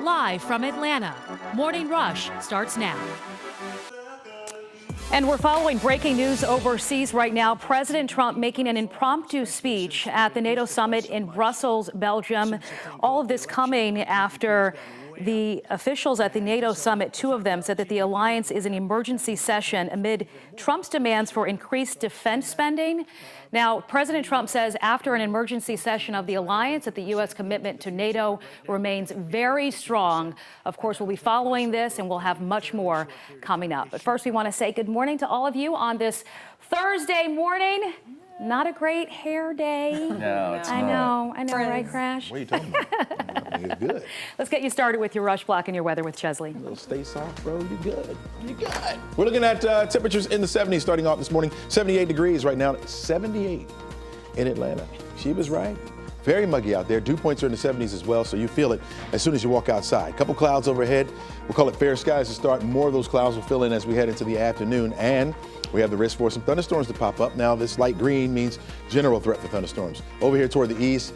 Live from Atlanta, Morning Rush starts now. And we're following breaking news overseas right now. President Trump making an impromptu speech at the NATO summit in Brussels, Belgium. All of this coming after the officials at the NATO summit, two of them, said that the alliance is an emergency session amid Trump's demands for increased defense spending. Now, President Trump says after an emergency session of the alliance that the U.S. commitment to NATO remains very strong. Of course, we'll be following this and we'll have much more coming up. But first, we want to say good morning to all of you on this Thursday morning. Not a great hair day. No, it's not. I know, right, Crash? What are you talking about? You're good. Let's get you started with your Rush Block and your weather with Chesley. A little stay soft, bro. You're good. You're good. We're looking at temperatures in the 70s starting off this morning. 78 degrees right now. 78 in Atlanta. She was right. Very muggy out there. Dew points are in the 70s as well, so you feel it as soon as you walk outside. Couple clouds overhead. We'll call it fair skies to start. More of those clouds will fill in as we head into the afternoon, and we have the risk for some thunderstorms to pop up. Now, this light green means general threat for thunderstorms. Over here toward the east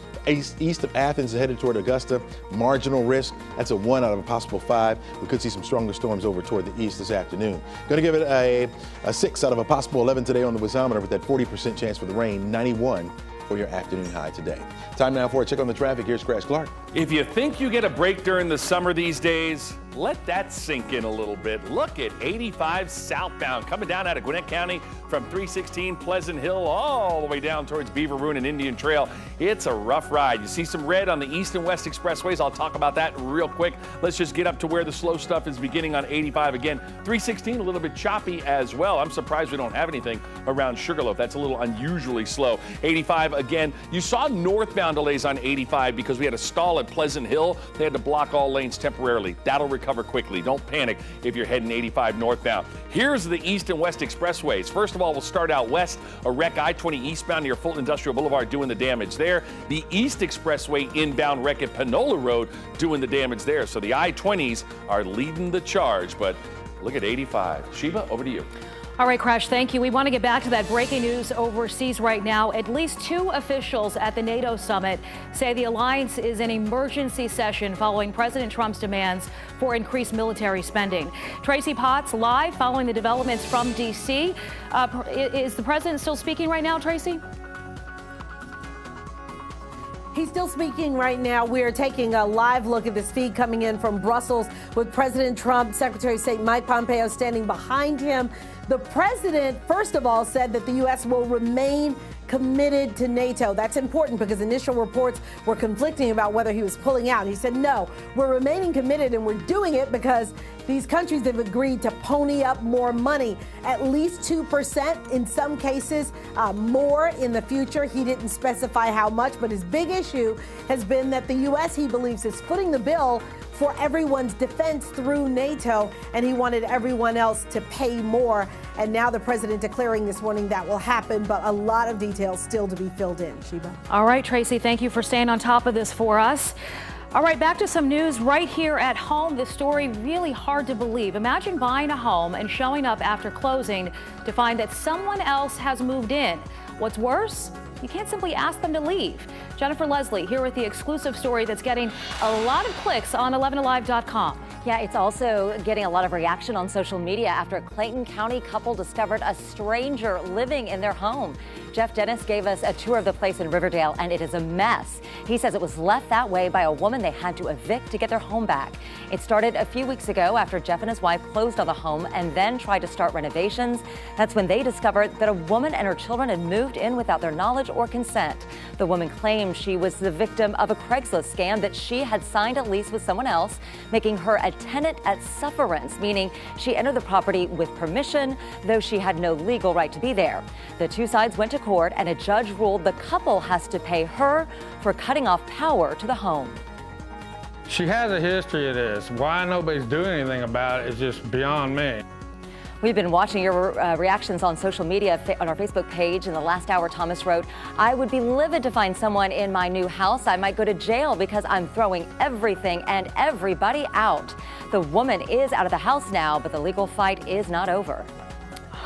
of Athens, headed toward Augusta, marginal risk. That's a 1 out of a possible 5. We could see some stronger storms over toward the east this afternoon. Going to give it a 6 out of a possible 11 today on the whizometer with that 40% chance for the rain, 91 for your afternoon high today. Time now for a check on the traffic. Here's Crash Clark. If you think you get a break during the summer these days, let that sink in a little bit. Look at 85 southbound coming down out of Gwinnett County from 316 Pleasant Hill all the way down towards Beaver Ruin and Indian Trail. It's a rough ride. You see some red on the east and west expressways. I'll talk about that real quick. Let's just get up to where the slow stuff is beginning on 85 again. 316 a little bit choppy as well. I'm surprised we don't have anything around Sugarloaf. That's a little unusually slow. 85 again. You saw northbound delays on 85 because we had a stall at Pleasant Hill. They had to block all lanes temporarily. That'll recover quickly. Don't panic if you're heading 85 northbound. Here's the east and west expressways. First of all, we'll start out west. A wreck I-20 eastbound near Fulton Industrial Boulevard doing the damage there. The east expressway inbound wreck at Panola Road doing the damage there. So the I-20s are leading the charge, but look at 85. Sheba, over to you. All right, Crash, thank you. We want to get back to that breaking news overseas right now. At least two officials at the NATO summit say the alliance is in emergency session following President Trump's demands for increased military spending. Tracy Potts live following the developments from D.C. Is the president still speaking right now, Tracy? He's still speaking right now. We are taking a live look at this feed coming in from Brussels with President Trump, Secretary of State Mike Pompeo standing behind him. The president, first of all, said that the U.S. will remain committed to NATO. That's important because initial reports were conflicting about whether he was pulling out. He said, no, we're remaining committed and we're doing it because these countries have agreed to pony up more money, at least 2%, in some cases more in the future. He didn't specify how much, but his big issue has been that the U.S., he believes, is footing the bill for everyone's defense through NATO, and he wanted everyone else to pay more. And now the president declaring this morning that will happen, but a lot of details still to be filled in. Sheba. All right, Tracy, thank you for staying on top of this for us. All right, back to some news right here at home. This story really hard to believe. Imagine buying a home and showing up after closing to find that someone else has moved in. What's worse? You can't simply ask them to leave. Jennifer Leslie here with the exclusive story that's getting a lot of clicks on 11alive.com. Yeah, it's also getting a lot of reaction on social media after a Clayton County couple discovered a stranger living in their home. Jeff Dennis gave us a tour of the place in Riverdale, and it is a mess. He says it was left that way by a woman they had to evict to get their home back. It started a few weeks ago after Jeff and his wife closed on the home and then tried to start renovations. That's when they discovered that a woman and her children had moved in without their knowledge or consent. The woman claimed she was the victim of a Craigslist scam, that she had signed a lease with someone else, making her a tenant at sufferance, meaning she entered the property with permission, though she had no legal right to be there. The two sides went to court, and a judge ruled the couple has to pay her for cutting off power to the home. She has a history of this. Why nobody's doing anything about it is just beyond me. We've been watching your reactions on social media on our Facebook page. In the last hour, Thomas wrote, I would be livid to find someone in my new house. I might go to jail because I'm throwing everything and everybody out. The woman is out of the house now, but the legal fight is not over.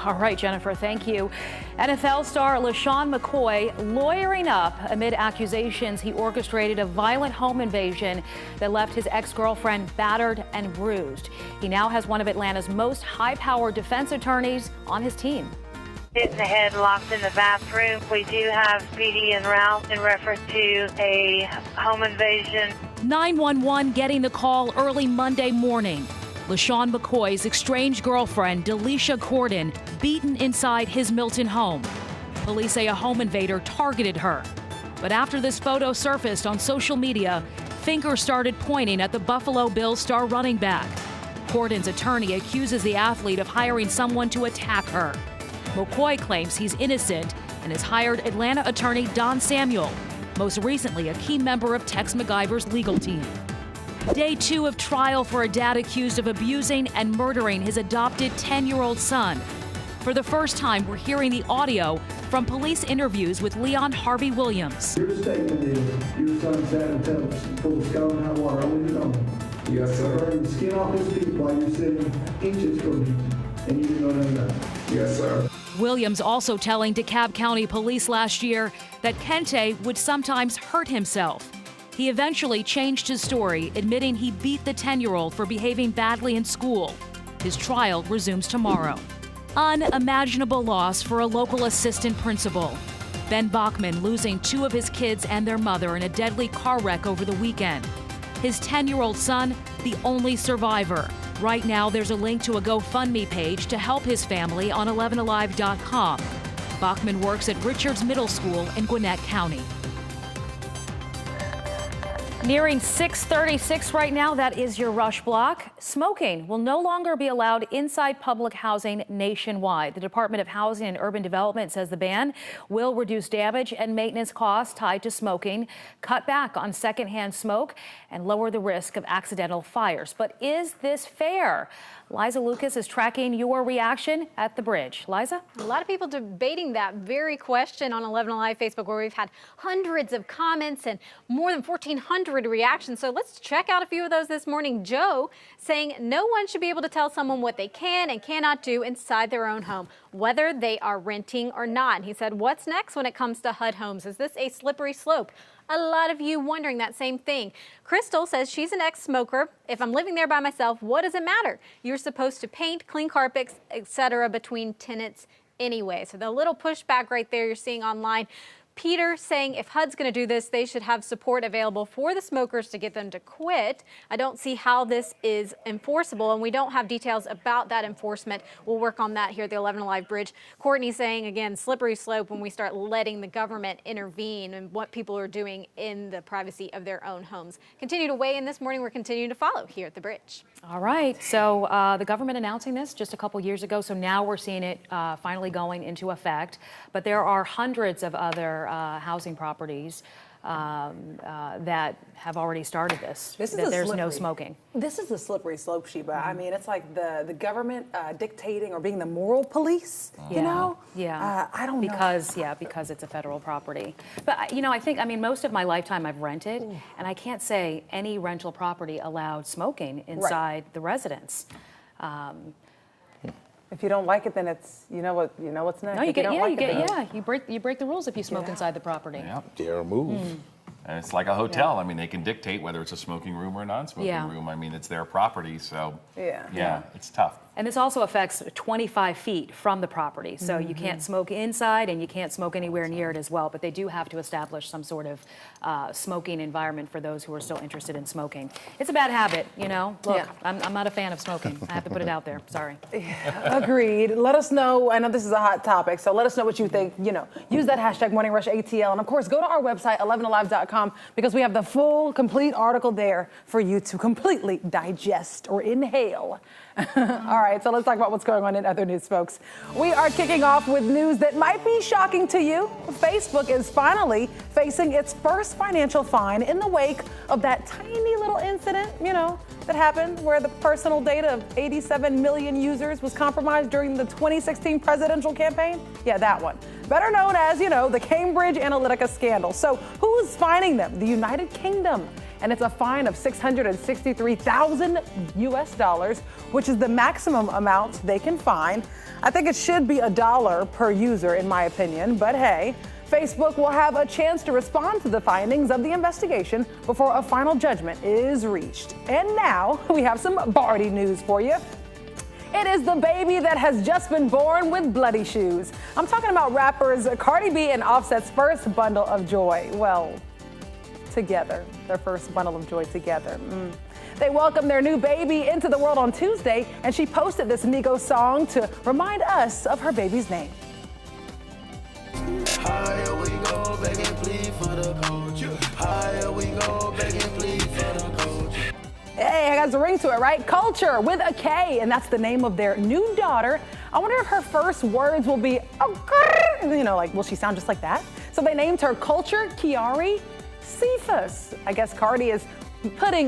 All right, Jennifer, thank you. NFL star LaShawn McCoy lawyering up amid accusations he orchestrated a violent home invasion that left his ex-girlfriend battered and bruised. He now has one of Atlanta's most high-powered defense attorneys on his team. Hit in the head, locked in the bathroom. We do have Speedy en route in reference to a home invasion. 911 getting the call early Monday morning. LaShawn McCoy's estranged girlfriend, Delisha Corden, beaten inside his Milton home. Police say a home invader targeted her. But after this photo surfaced on social media, fingers started pointing at the Buffalo Bills star running back. Corden's attorney accuses the athlete of hiring someone to attack her. McCoy claims he's innocent and has hired Atlanta attorney Don Samuel, most recently a key member of Tex McIver's legal team. Day 2 of trial for a dad accused of abusing and murdering his adopted 10-year-old son. For the first time, we're hearing the audio from police interviews with Leon Harvey Williams. Your statement is your son sat and pulled the scalding hot water on his own. Yes, sir. Burning the skin off his feet while you're sitting inches from him, and you didn't know nothing about it. Yes, sir. Williams also telling DeKalb County Police last year that Kente would sometimes hurt himself. He eventually changed his story, admitting he beat the 10-year-old for behaving badly in school. His trial resumes tomorrow. Unimaginable loss for a local assistant principal. Ben Bachman losing 2 of his kids and their mother in a deadly car wreck over the weekend. His 10-year-old son, the only survivor. Right now, there's a link to a GoFundMe page to help his family on 11alive.com. Bachman works at Richards Middle School in Gwinnett County. Nearing 6:36 right now, that is your Rush Block. Smoking will no longer be allowed inside public housing nationwide. The Department of Housing and Urban Development says the ban will reduce damage and maintenance costs tied to smoking, cut back on secondhand smoke, and lower the risk of accidental fires. But is this fair? Liza Lucas is tracking your reaction at the bridge. Liza? A lot of people debating that very question on 11 Alive Facebook, where we've had hundreds of comments and more than 1,400 reactions. So let's check out a few of those this morning. Joe saying no one should be able to tell someone what they can and cannot do inside their own home, whether they are renting or not. And he said, what's next when it comes to HUD homes? Is this a slippery slope? A lot of you wondering that same thing. Crystal says she's an ex-smoker. If I'm living there by myself, what does it matter? You're supposed to paint, clean carpets, etc. between tenants anyway. So the little pushback right there you're seeing online. Peter saying if HUD's going to do this, they should have support available for the smokers to get them to quit. I don't see how this is enforceable, and we don't have details about that enforcement. We'll work on that here at the 11 Alive Bridge. Courtney saying, again, slippery slope when we start letting the government intervene in what people are doing in the privacy of their own homes. Continue to weigh in this morning. We're continuing to follow here at the Bridge. All right. So the government announcing this just a couple years ago. So now we're seeing it finally going into effect. But there are hundreds of other housing properties that have already started this. That there's no smoking. This is a slippery slope, Sheba. I mean, it's like the government dictating or being the moral police. You know? Yeah. I don't know. Because it's a federal property. But I mean, most of my lifetime I've rented, and I can't say any rental property allowed smoking inside the residence. If you don't like it, then it's what's next. No, you break the rules if you smoke inside the property. Yeah, dare move. And it's like a hotel. I mean, they can dictate whether it's a smoking room or a non-smoking room. I mean, it's their property, so it's tough. And this also affects 25 feet from the property. So you can't smoke inside and you can't smoke anywhere near it as well. But they do have to establish some sort of smoking environment for those who are still interested in smoking. It's a bad habit, Look, I'm not a fan of smoking. I have to put it out there. Sorry. Agreed. Let us know. I know this is a hot topic, so let us know what you think. Use that hashtag #MorningRushATL. And of course, go to our website, 11alive.com, because we have the full, complete article there for you to completely digest or inhale. All right, so let's talk about what's going on in other news, folks. We are kicking off with news that might be shocking to you. Facebook is finally facing its first financial fine in the wake of that tiny little incident, that happened where the personal data of 87 million users was compromised during the 2016 presidential campaign. Yeah, that one. Better known as, the Cambridge Analytica scandal. So who's fining them? The United Kingdom. and it's a fine of $663,000 US, which is the maximum amount they can fine. I think it should be $1 per user, in my opinion, but hey, Facebook will have a chance to respond to the findings of the investigation before a final judgment is reached. And now we have some Barty news for you. It is the baby that has just been born with bloody shoes. I'm talking about rappers Cardi B and Offset's first bundle of joy. Well, together, their first bundle of joy together. They welcomed their new baby into the world on Tuesday, and she posted this Migos song to remind us of her baby's name. Higher we go, begging plead for the culture. Higher we go, begging plead for the culture. Hey, it has a ring to it, right? Culture with a K, and that's the name of their new daughter. I wonder if her first words will be, like, will she sound just like that? So they named her Culture Kiari Cephas. I guess Cardi is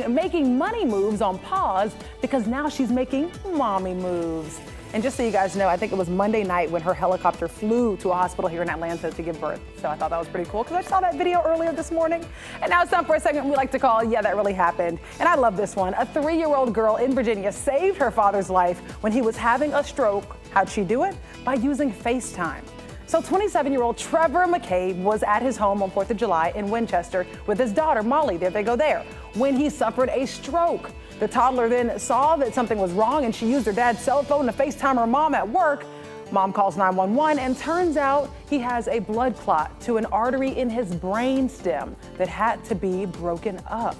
making money moves on pause because now she's making mommy moves. And just so you guys know, I think it was Monday night when her helicopter flew to a hospital here in Atlanta to give birth. So I thought that was pretty cool because I saw that video earlier this morning. And now it's time for a segment we like to call Yeah, That Really Happened. And I love this one. A 3-year-old girl in Virginia saved her father's life when he was having a stroke. How'd she do it? By using FaceTime. So 27-year-old Trevor McCabe was at his home on 4th of July in Winchester with his daughter, Molly. There they go there. When he suffered a stroke. The toddler then saw that something was wrong and she used her dad's cell phone to FaceTime her mom at work. Mom calls 911 and turns out he has a blood clot to an artery in his brain stem that had to be broken up.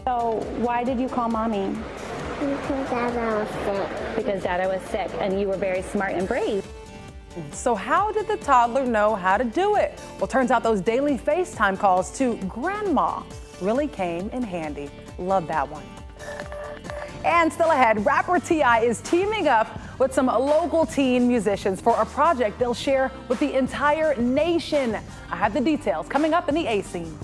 So why did you call mommy? Because Dada was sick. Because Dada was sick and you were very smart and brave. So how did the toddler know how to do it? Well, turns out those daily FaceTime calls to grandma really came in handy. Love that one. And still ahead, rapper T.I. is teaming up with some local teen musicians for a project they'll share with the entire nation. I have the details coming up in the A Scene.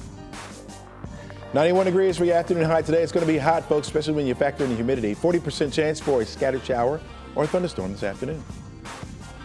91 degrees for your afternoon high today. It's going to be hot, folks, especially when you factor in the humidity. 40% chance for a scattered shower or a thunderstorm this afternoon.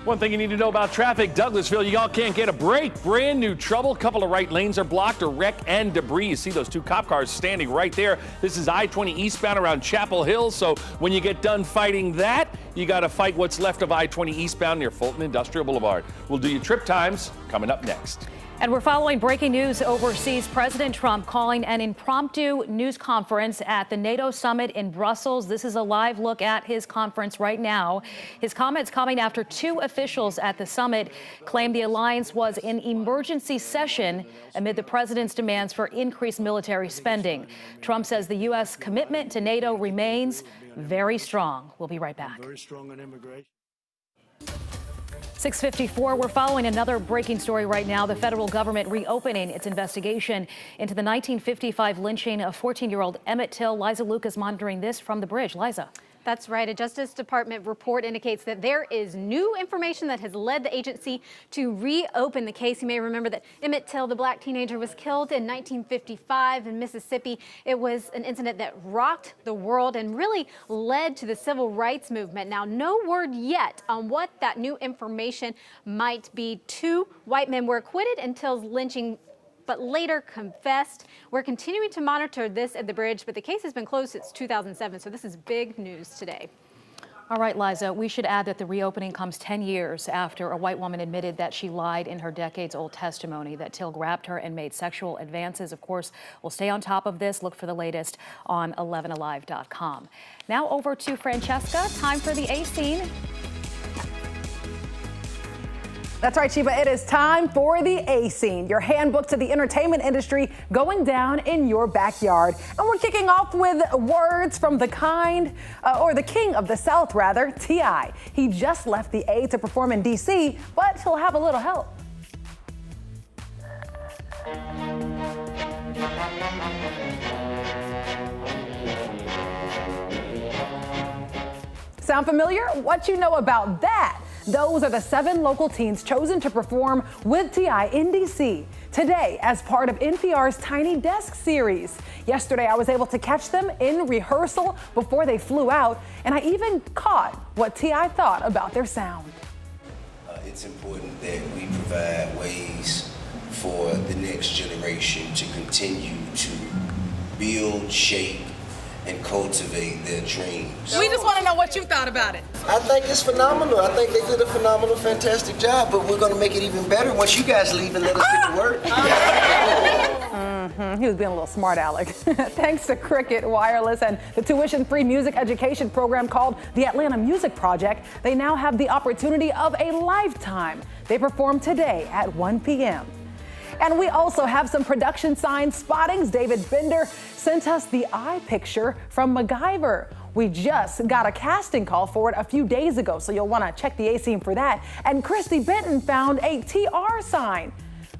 One thing you need to know about traffic, Douglasville, y'all can't get a break. Brand new trouble. Couple of right lanes are blocked. A wreck and debris. You see those two cop cars standing right there. This is I-20 eastbound around Chapel Hill. So when you get done fighting that, you got to fight what's left of I-20 eastbound near Fulton Industrial Boulevard. We'll do your trip times coming up next. And we're following breaking news overseas. President Trump calling an impromptu news conference at the NATO summit in Brussels. This is a live look at his conference right now. His comments coming after 2 officials at the summit claimed the alliance was in emergency session amid the president's demands for increased military spending. Trump says the U.S. commitment to NATO remains very strong. We'll be right back. Very strong on immigration. 6:54, we're following another breaking story right now. The federal government reopening its investigation into the 1955 lynching of 14-year-old Emmett Till. Liza Lucas monitoring this from the bridge. Liza. That's right. A Justice Department report indicates that there is new information that has led the agency to reopen the case. You may remember that Emmett Till, the black teenager, was killed in 1955 in Mississippi. It was an incident that rocked the world and really led to the civil rights movement. Now, no word yet on what that new information might be. 2 white men were acquitted in Till's lynching, but later confessed. We're continuing to monitor this at the bridge, but the case has been closed since 2007, so this is big news today. All right, Liza, we should add that the reopening comes 10 years after a white woman admitted that she lied in her decades-old testimony that Till grabbed her and made sexual advances. Of course, we'll stay on top of this. Look for the latest on 11alive.com. Now over to Francesca. Time for the A Scene. That's right, Sheba. It is time for the A Scene, your handbook to the entertainment industry going down in your backyard. And we're kicking off with words from the the king of the South, rather, T.I. He just left the A to perform in D.C., but he'll have a little help. Sound familiar? What you know about that? Those are the 7 local teens chosen to perform with T.I. in D.C. today as part of NPR's Tiny Desk series. Yesterday, I was able to catch them in rehearsal before they flew out, and I even caught what T.I. thought about their sound. It's important that we provide ways for the next generation to continue to build, shape, and cultivate their dreams. We just want to know what you thought about it. I think it's phenomenal. I think they did a phenomenal, fantastic job, but we're going to make it even better once you guys leave and let us get to work. He was being a little smart, Alec. Thanks to Cricket Wireless and the tuition-free music education program called the Atlanta Music Project, they now have the opportunity of a lifetime. They perform today at 1 p.m. And we also have some production sign spottings. David Bender sent us the eye picture from MacGyver. We just got a casting call for it a few days ago, so you'll want to check the A-scene for that. And Christy Benton found a TR sign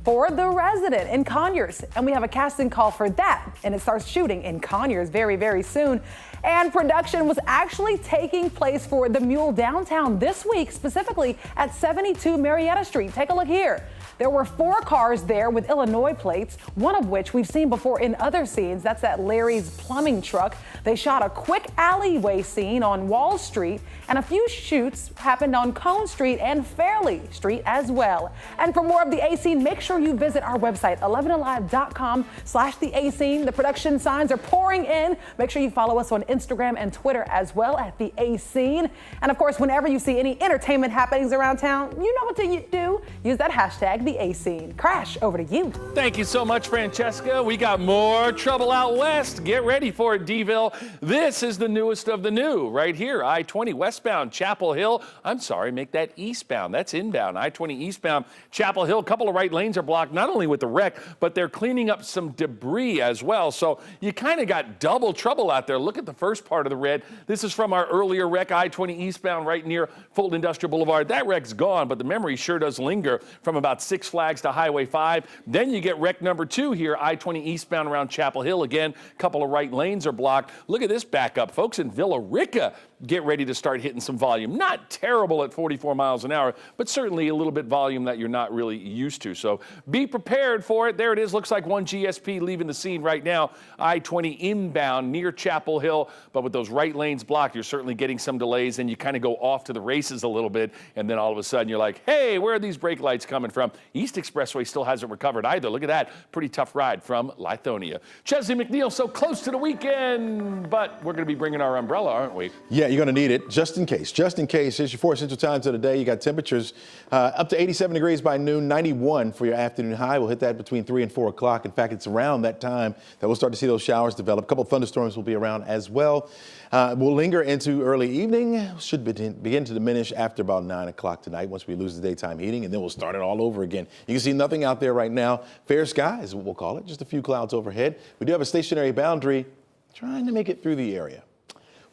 for The Resident in Conyers. And we have a casting call for that, and it starts shooting in Conyers very, very soon. And production was actually taking place for The Mule downtown this week, specifically at 72 Marietta Street. Take a look here. There were 4 cars there with Illinois plates, one of which we've seen before in other scenes. That's that Larry's plumbing truck. They shot a quick alleyway scene on Wall Street, and a few shoots happened on Cone Street and Fairleigh Street as well. And for more of the A-Scene, make sure you visit our website, 11alive.com/the-A-Scene. The production signs are pouring in. Make sure you follow us on Instagram and Twitter as well at the A-Scene. And of course, whenever you see any entertainment happenings around town, you know what to do. Use that hashtag, the A-Scene. Crash, over to you. Thank you so much, Francesca. We got more trouble out west. Get ready for it, D-ville. This is the newest of the new right here. I-20 westbound Chapel Hill. I'm sorry, make that eastbound. That's inbound. I-20 eastbound Chapel Hill. A couple of right lanes are blocked, not only with the wreck, but they're cleaning up some debris as well. So you kind of got double trouble out there. Look at the first part of the red. This is from our earlier wreck, I-20 eastbound right near Fulton Industrial Boulevard. That wreck's gone, but the memory sure does linger from about Six Flags to Highway 5. Then you get wreck number 2 here, I-20 eastbound around Chapel Hill. Again, a couple of right lanes are blocked. Look at this backup. Folks in Villa Rica, get ready to start hitting some volume. Not terrible at 44 miles an hour, but certainly a little bit volume that you're not really used to. So be prepared for it. There it is. Looks like one GSP leaving the scene right now. I-20 inbound near Chapel Hill, but with those right lanes blocked, you're certainly getting some delays, and you kind of go off to the races a little bit, and then all of a sudden you're like, hey, where are these brake lights coming from? East Expressway still hasn't recovered either. Look at that. Pretty tough ride from Lithonia. Chesley McNeil, so close to the weekend, but we're going to be bringing our umbrella, aren't we? Yeah, you're going to need it just in case. Just in case. Here's your 4 essential times of the day. You got temperatures up to 87 degrees by noon, 91 for your afternoon high. We'll hit that between 3 and 4 o'clock. In fact, it's around that time that we'll start to see those showers develop. A couple of thunderstorms will be around as well. We'll linger into early evening. Should begin to diminish after about 9 o'clock tonight once we lose the daytime heating, and then we'll start it all over again. You can see nothing out there right now. Fair sky is what we'll call it. Just a few clouds overhead. We do have a stationary boundary trying to make it through the area.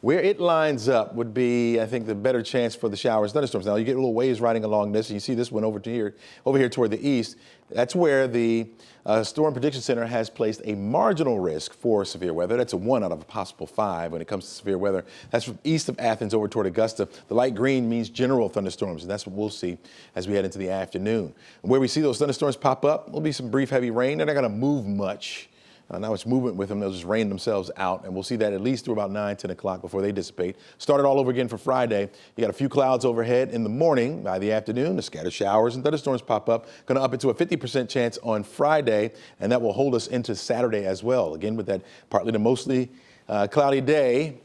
Where it lines up would be, I think, the better chance for the showers, thunderstorms. Now, you get little waves riding along this, and you see this one over here toward the east. That's where the Storm Prediction Center has placed a marginal risk for severe weather. That's a 1 out of a possible 5 when it comes to severe weather. That's from east of Athens over toward Augusta. The light green means general thunderstorms, and that's what we'll see as we head into the afternoon. Where we see those thunderstorms pop up will be some brief heavy rain. They're not going to move much. Not much movement with them. They'll just rain themselves out, and we'll see that at least through about 9, 10 o'clock before they dissipate. Start it all over again for Friday. You got a few clouds overhead in the morning. By the afternoon, the scattered showers and thunderstorms pop up. Going to up it to a 50% chance on Friday, and that will hold us into Saturday as well. Again, with that partly to mostly cloudy day,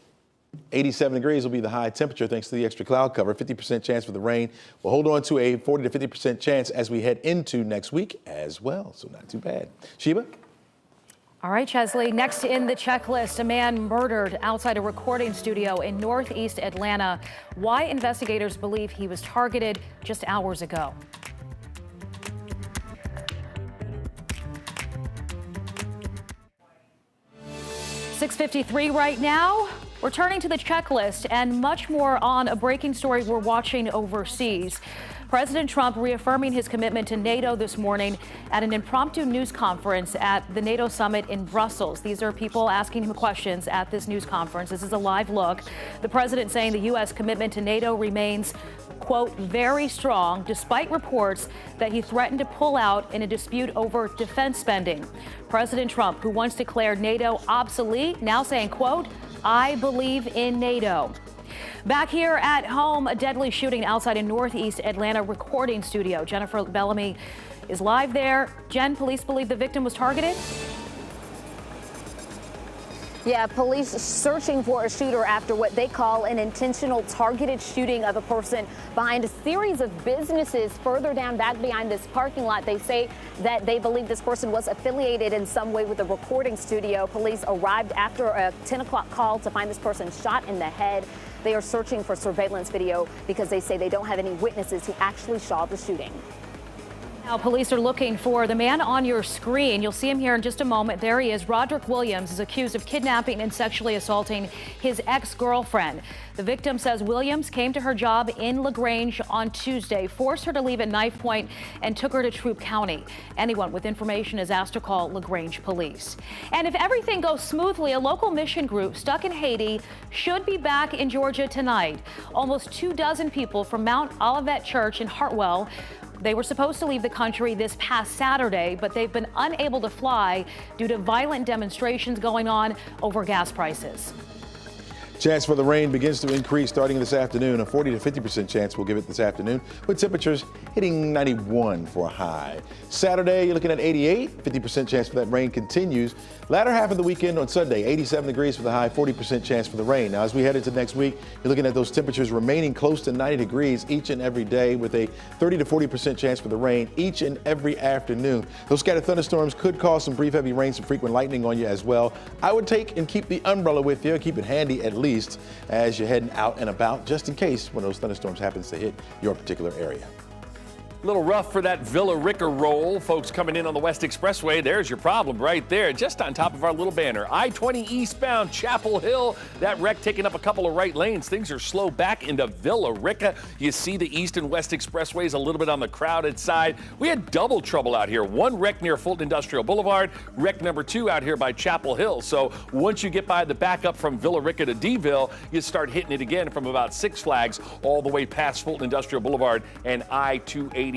87 degrees will be the high temperature thanks to the extra cloud cover. 50% chance for the rain. We'll hold on to a 40 to 50% chance as we head into next week as well, so not too bad. Sheba? All right, Chesley, next in the checklist, a man murdered outside a recording studio in northeast Atlanta. Why investigators believe he was targeted just hours ago. .653 right now. We're turning to the checklist and much more on a breaking story we're watching overseas. President Trump reaffirming his commitment to NATO this morning at an impromptu news conference at the NATO summit in Brussels. These are people asking him questions at this news conference. This is a live look. The president saying the U.S. commitment to NATO remains, quote, very strong, despite reports that he threatened to pull out in a dispute over defense spending. President Trump, who once declared NATO obsolete, now saying, quote, I believe in NATO. Back here at home, a deadly shooting outside a northeast Atlanta recording studio. Jennifer Bellamy is live there. Jen, police believe the victim was targeted? Yeah, police searching for a shooter after what they call an intentional targeted shooting of a person behind a series of businesses further down back behind this parking lot. They say that they believe this person was affiliated in some way with a recording studio. Police arrived after a 10 o'clock call to find this person shot in the head. They are searching for surveillance video because they say they don't have any witnesses who actually saw the shooting. Now, police are looking for the man on your screen. You'll see him here in just a moment. There he is. Roderick Williams is accused of kidnapping and sexually assaulting his ex-girlfriend. The victim says Williams came to her job in LaGrange on Tuesday, forced her to leave at knife point, and took her to Troup County. Anyone with information is asked to call LaGrange police. And if everything goes smoothly, a local mission group stuck in Haiti should be back in Georgia tonight. Almost 24 people from Mount Olivet Church in Hartwell. They were supposed to leave the country this past Saturday, but they've been unable to fly due to violent demonstrations going on over gas prices. Chance for the rain begins to increase starting this afternoon. A 40 to 50% chance we'll give it this afternoon, with temperatures hitting 91 for a high. Saturday, you're looking at 88, 50% chance for that rain continues. Latter half of the weekend on Sunday, 87 degrees for the high, 40% chance for the rain. Now, as we head into next week, you're looking at those temperatures remaining close to 90 degrees each and every day, with a 30 to 40% chance for the rain each and every afternoon. Those scattered thunderstorms could cause some brief heavy rain, some frequent lightning on you as well. I would take and keep the umbrella with you, keep it handy at least as you're heading out and about, just in case one of those thunderstorms happens to hit your particular area. A little rough for that Villa Rica roll. Folks coming in on the West Expressway, there's your problem right there, just on top of our little banner. I-20 eastbound Chapel Hill, that wreck taking up a couple of right lanes. Things are slow back into Villa Rica. You see the East and West Expressways a little bit on the crowded side. We had double trouble out here. One wreck near Fulton Industrial Boulevard, wreck number 2 out here by Chapel Hill. So once you get by the backup from Villa Rica to D-Ville, you start hitting it again from about Six Flags all the way past Fulton Industrial Boulevard and I-285.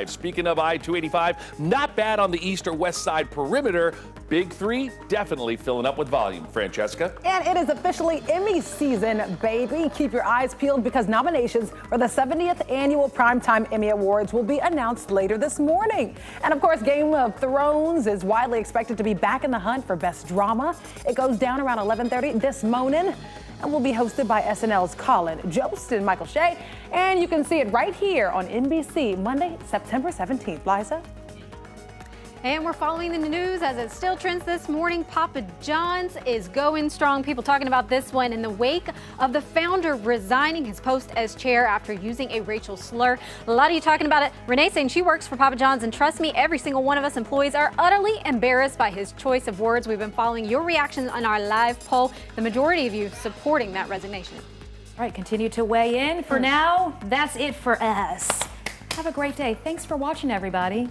Speaking of I-285, not bad on the east or west side perimeter. Big 3 definitely filling up with volume. Francesca? And it is officially Emmy season, baby. Keep your eyes peeled because nominations for the 70th annual Primetime Emmy Awards will be announced later this morning. And of course, Game of Thrones is widely expected to be back in the hunt for Best Drama. It goes down around 11:30 this morning and will be hosted by SNL's Colin Jost and Michael Shea. And you can see it right here on NBC Monday, September 17th. Liza? And we're following the news as it still trends this morning. Papa John's is going strong. People talking about this one in the wake of the founder resigning his post as chair after using a racial slur. A lot of you talking about it. Renee saying she works for Papa John's, and trust me, every single one of us employees are utterly embarrassed by his choice of words. We've been following your reactions on our live poll. The majority of you supporting that resignation. All right, continue to weigh in. For now, that's it for us. Have a great day. Thanks for watching, everybody.